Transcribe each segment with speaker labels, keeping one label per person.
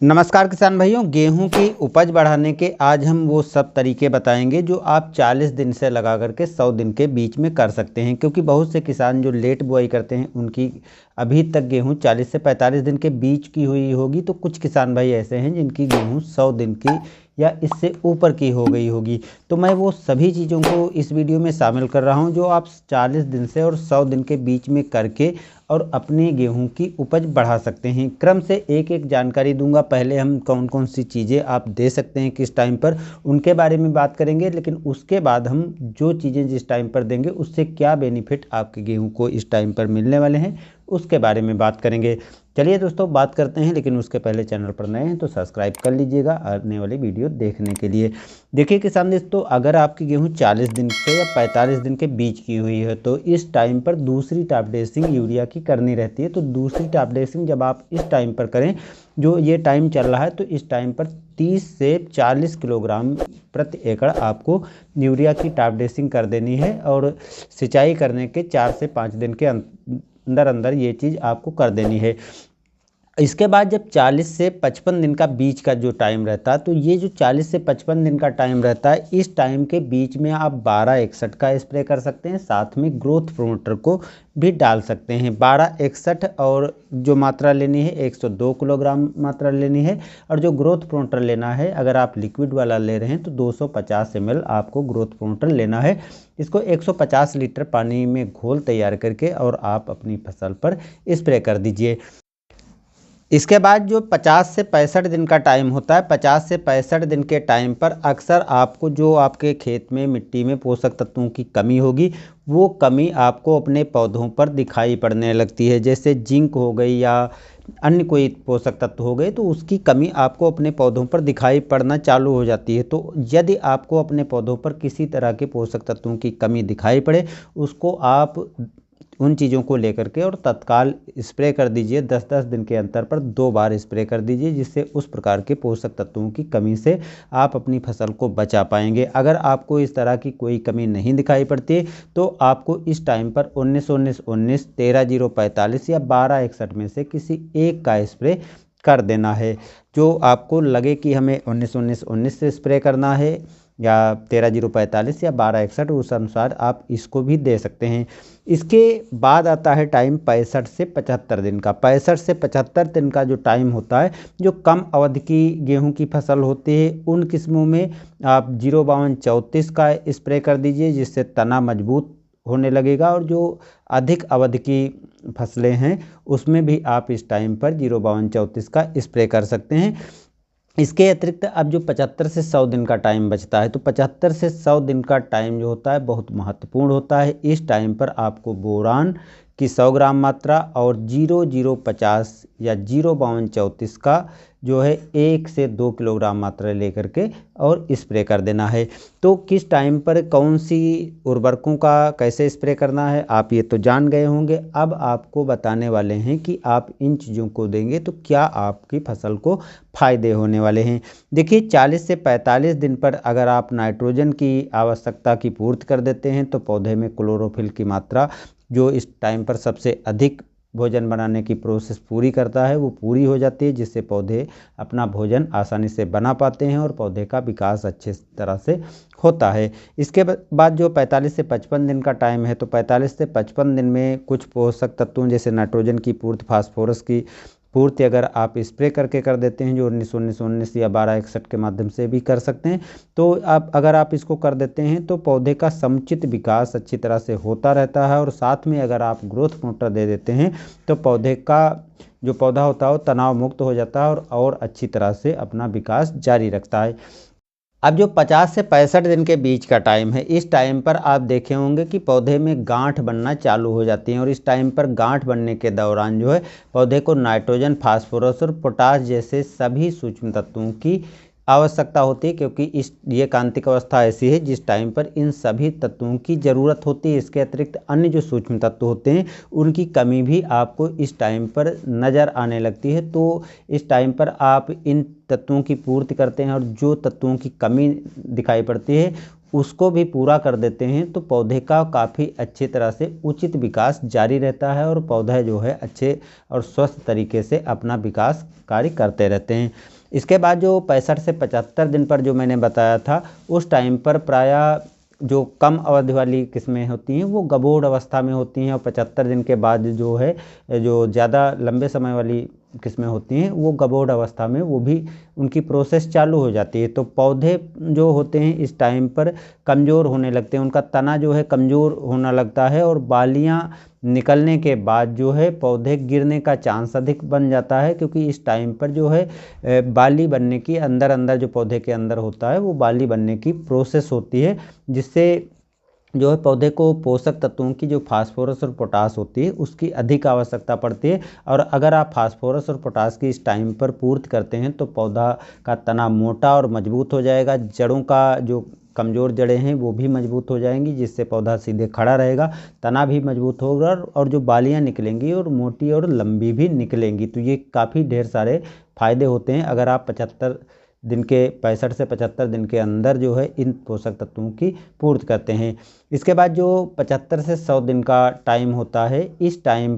Speaker 1: नमस्कार किसान भाइयों, गेहूं की उपज बढ़ाने के आज हम वो सब तरीके बताएंगे जो आप 40 दिन से लगा करके 100 दिन के बीच में कर सकते हैं। क्योंकि बहुत से किसान जो लेट बुआई करते हैं उनकी अभी तक गेहूं 40 से 45 दिन के बीच की हुई होगी, तो कुछ किसान भाई ऐसे हैं जिनकी गेहूं 100 दिन की या इससे ऊपर की हो गई होगी। तो मैं वो सभी चीज़ों को इस वीडियो में शामिल कर रहा हूं जो आप 40 दिन से और 100 दिन के बीच में करके और अपने गेहूं की उपज बढ़ा सकते हैं। क्रम से एक एक जानकारी दूंगा। पहले हम कौन कौन सी चीज़ें आप दे सकते हैं किस टाइम पर, उनके बारे में बात करेंगे। लेकिन उसके बाद हम जो चीज़ें जिस टाइम पर देंगे उससे क्या बेनिफिट आपके गेहूं को इस टाइम पर मिलने वाले हैं उसके बारे में बात करेंगे। चलिए दोस्तों बात करते हैं, लेकिन उसके पहले चैनल पर नए हैं तो सब्सक्राइब कर लीजिएगा आने वाली वीडियो देखने के लिए। देखिए किसान दोस्तों, अगर आपकी गेहूं 40 दिन से या 45 दिन के बीच की हुई है तो इस टाइम पर दूसरी टॉप ड्रेसिंग यूरिया की करनी रहती है। तो दूसरी टॉप ड्रेसिंग जब आप इस टाइम पर करें, जो ये टाइम चल रहा है, तो इस टाइम पर 30 से 40 किलोग्राम प्रति एकड़ आपको यूरिया की टॉप ड्रेसिंग कर देनी है। और सिंचाई करने के 4 से 5 दिन के अंदर अंदर ये चीज़ आपको कर देनी है। इसके बाद जब 40 से 55 दिन का बीच का जो टाइम रहता है, तो ये जो 40 से 55 दिन का टाइम रहता है, इस टाइम के बीच में आप 1261 का स्प्रे कर सकते हैं। साथ में ग्रोथ प्रोमोटर को भी डाल सकते हैं। 1261 और जो मात्रा लेनी है 102 किलोग्राम मात्रा लेनी है। और जो ग्रोथ प्रोमोटर लेना है, अगर आप लिक्विड वाला ले रहे हैं तो 250 ml आपको ग्रोथ प्रोमोटर लेना है। इसको 150 लीटर पानी में घोल तैयार करके और आप अपनी फसल पर स्प्रे कर दीजिए। इसके बाद जो 50 से 65 दिन का टाइम होता है, 50 से 65 दिन के टाइम पर अक्सर आपको जो आपके खेत में मिट्टी में पोषक तत्वों की कमी होगी, वो कमी आपको अपने पौधों पर दिखाई पड़ने लगती है। जैसे जिंक हो गई या अन्य कोई पोषक तत्व हो गए, तो उसकी कमी आपको अपने पौधों पर दिखाई पड़ना चालू हो जाती है। तो यदि आपको अपने पौधों पर किसी तरह के पोषक तत्वों की कमी दिखाई पड़े, उसको आप उन चीज़ों को लेकर के और तत्काल स्प्रे कर दीजिए। 10-10 दिन के अंतर पर 2 बार स्प्रे कर दीजिए, जिससे उस प्रकार के पोषक तत्वों की कमी से आप अपनी फसल को बचा पाएंगे। अगर आपको इस तरह की कोई कमी नहीं दिखाई पड़ती तो आपको इस टाइम पर 19-19-19, 13-0-45 या 12-61 में से किसी एक का स्प्रे कर देना है। जो आपको लगे कि हमें 19-19-19 से स्प्रे करना है या 13-0-45 या 12-61, उस अनुसार आप इसको भी दे सकते हैं। इसके बाद आता है टाइम 65 से 75 दिन का। 65 से 75 दिन का जो टाइम होता है, जो कम अवधि की गेहूं की फसल होती है, उन किस्मों में आप 052-34 का स्प्रे कर दीजिए, जिससे तना मजबूत होने लगेगा। और जो अधिक अवधि की फसलें हैं उसमें भी आप इस टाइम पर 052-34 का स्प्रे कर सकते हैं। इसके अतिरिक्त अब जो 75 से 100 दिन का टाइम बचता है, तो 75 से 100 दिन का टाइम जो होता है बहुत महत्वपूर्ण होता है। इस टाइम पर आपको बोरान की 100 ग्राम मात्रा और 0-0-50 या 0-52-34 का जो है 1 से 2 किलोग्राम मात्रा लेकर के और स्प्रे कर देना है। तो किस टाइम पर कौन सी उर्वरकों का कैसे स्प्रे करना है आप ये तो जान गए होंगे। अब आपको बताने वाले हैं कि आप इन चीज़ों को देंगे तो क्या आपकी फसल को फायदे होने वाले हैं। देखिए 40 से 45 दिन पर अगर आप नाइट्रोजन की आवश्यकता की पूर्ति कर देते हैं, तो पौधे में क्लोरोफिल की मात्रा जो इस टाइम पर सबसे अधिक भोजन बनाने की प्रोसेस पूरी करता है, वो पूरी हो जाती है, जिससे पौधे अपना भोजन आसानी से बना पाते हैं और पौधे का विकास अच्छे तरह से होता है। इसके बाद जो 45 से 55 दिन का टाइम है, तो 45 से 55 दिन में कुछ पोषक तत्वों जैसे नाइट्रोजन की पूर्ति, फास्फोरस की पूर्ति अगर आप स्प्रे करके कर देते हैं, जो 19-19-19 या 12-61 के माध्यम से भी कर सकते हैं, तो अगर आप इसको कर देते हैं तो पौधे का समुचित विकास अच्छी तरह से होता रहता है। और साथ में अगर आप ग्रोथ प्रोमोटर दे देते हैं तो पौधे का जो पौधा होता है वो तनाव मुक्त हो जाता है और अच्छी तरह से अपना विकास जारी रखता है। अब जो 50 से 65 दिन के बीच का टाइम है, इस टाइम पर आप देखे होंगे कि पौधे में गांठ बनना चालू हो जाती हैं। और इस टाइम पर गांठ बनने के दौरान जो है पौधे को नाइट्रोजन, फास्फोरस और पोटास जैसे सभी सूक्ष्म तत्वों की आवश्यकता होती है, क्योंकि ये कांतिक अवस्था ऐसी है जिस टाइम पर इन सभी तत्वों की ज़रूरत होती है। इसके अतिरिक्त अन्य जो सूक्ष्म तत्व होते हैं उनकी कमी भी आपको इस टाइम पर नज़र आने लगती है। तो इस टाइम पर आप इन तत्वों की पूर्ति करते हैं और जो तत्वों की कमी दिखाई पड़ती है उसको भी पूरा कर देते हैं तो पौधे का काफ़ी अच्छी तरह से उचित विकास जारी रहता है और पौधा जो है अच्छे और स्वस्थ तरीके से अपना विकास कार्य करते रहते हैं। इसके बाद जो 65 से 75 दिन पर जो मैंने बताया था, उस टाइम पर प्रायः जो कम अवधि वाली किस्में होती हैं वो गबोड़ अवस्था में होती हैं, और 75 दिन के बाद जो है जो ज़्यादा लंबे समय वाली किस्में होती हैं वो गबोड़ अवस्था में वो भी उनकी प्रोसेस चालू हो जाती है। तो पौधे जो होते हैं इस टाइम पर कमज़ोर होने लगते हैं, उनका तना जो है कमज़ोर होना लगता है, और बालियाँ निकलने के बाद जो है पौधे गिरने का चांस अधिक बन जाता है, क्योंकि इस टाइम पर जो है बाली बनने की अंदर अंदर जो पौधे के अंदर होता है वो बाली बनने की प्रोसेस होती है, जिससे जो है पौधे को पोषक तत्वों की जो फास्फोरस और पोटास होती है उसकी अधिक आवश्यकता पड़ती है। और अगर आप फास्फोरस और पोटास की इस टाइम पर पूर्ति करते हैं तो पौधा का तना मोटा और मजबूत हो जाएगा, जड़ों का जो कमज़ोर जड़ें हैं वो भी मजबूत हो जाएंगी, जिससे पौधा सीधे खड़ा रहेगा, तना भी मजबूत होगा और जो बालियाँ निकलेंगी और मोटी और लंबी भी निकलेंगी। तो ये काफ़ी ढेर सारे फ़ायदे होते हैं अगर आप 65 से 75 दिन के अंदर जो है इन पोषक तत्वों की पूर्ति करते हैं। इसके बाद जो 75 से 100 दिन का टाइम होता है, इस टाइम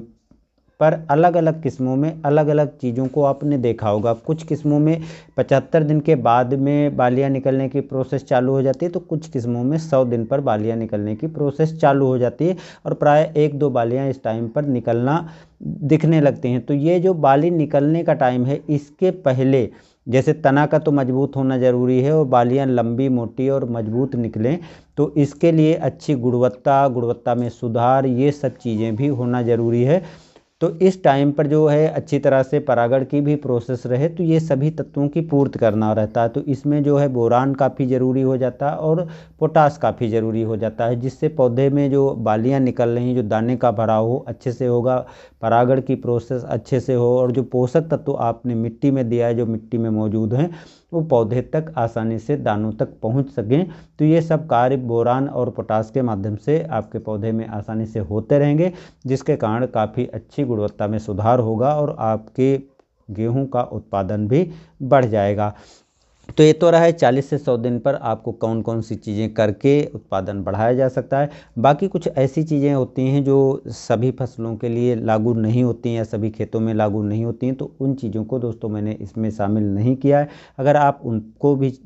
Speaker 1: पर अलग अलग किस्मों में अलग अलग चीज़ों को आपने देखा होगा। कुछ किस्मों में 75 दिन के बाद में बालियाँ निकलने की प्रोसेस चालू हो जाती है, तो कुछ किस्मों में 100 दिन पर बालियाँ निकलने की प्रोसेस चालू हो जाती है, और प्राय 1-2 बालियाँ इस टाइम पर निकलना दिखने लगती हैं। तो ये जो बाली निकलने का टाइम है, इसके पहले जैसे तना का तो मजबूत होना ज़रूरी है और बालियाँ लंबी मोटी और मजबूत निकलें, तो इसके लिए अच्छी गुणवत्ता में सुधार, ये सब चीज़ें भी होना ज़रूरी है। तो इस टाइम पर जो है अच्छी तरह से परागण की भी प्रोसेस रहे, तो ये सभी तत्वों की पूर्ति करना रहता है। तो इसमें जो है बोरान काफ़ी ज़रूरी हो जाता है और पोटास काफ़ी ज़रूरी हो जाता है, जिससे पौधे में जो बालियाँ निकल रही हैं, जो दाने का भराव हो अच्छे से होगा, परागण की प्रोसेस अच्छे से हो, और जो पोषक तत्व आपने मिट्टी में दिया है, जो मिट्टी में मौजूद हैं, वो पौधे तक आसानी से दानों तक पहुंच सकें। तो ये सब कार्य बोरान और पोटास के माध्यम से आपके पौधे में आसानी से होते रहेंगे, जिसके कारण काफ़ी अच्छी गुणवत्ता में सुधार होगा और आपके गेहूं का उत्पादन भी बढ़ जाएगा। तो ये तो रहा है 40 से 100 दिन पर आपको कौन कौन सी चीज़ें करके उत्पादन बढ़ाया जा सकता है। बाकी कुछ ऐसी चीज़ें होती हैं जो सभी फसलों के लिए लागू नहीं होती हैं या सभी खेतों में लागू नहीं होती हैं, तो उन चीज़ों को दोस्तों मैंने इसमें शामिल नहीं किया है। अगर आप उनको भी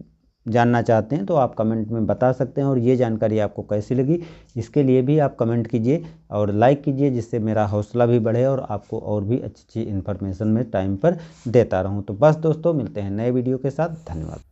Speaker 1: जानना चाहते हैं तो आप कमेंट में बता सकते हैं, और ये जानकारी आपको कैसी लगी इसके लिए भी आप कमेंट कीजिए और लाइक कीजिए, जिससे मेरा हौसला भी बढ़े और आपको और भी अच्छी इन्फॉर्मेशन मैं टाइम पर देता रहूं। तो बस दोस्तों, मिलते हैं नए वीडियो के साथ। धन्यवाद।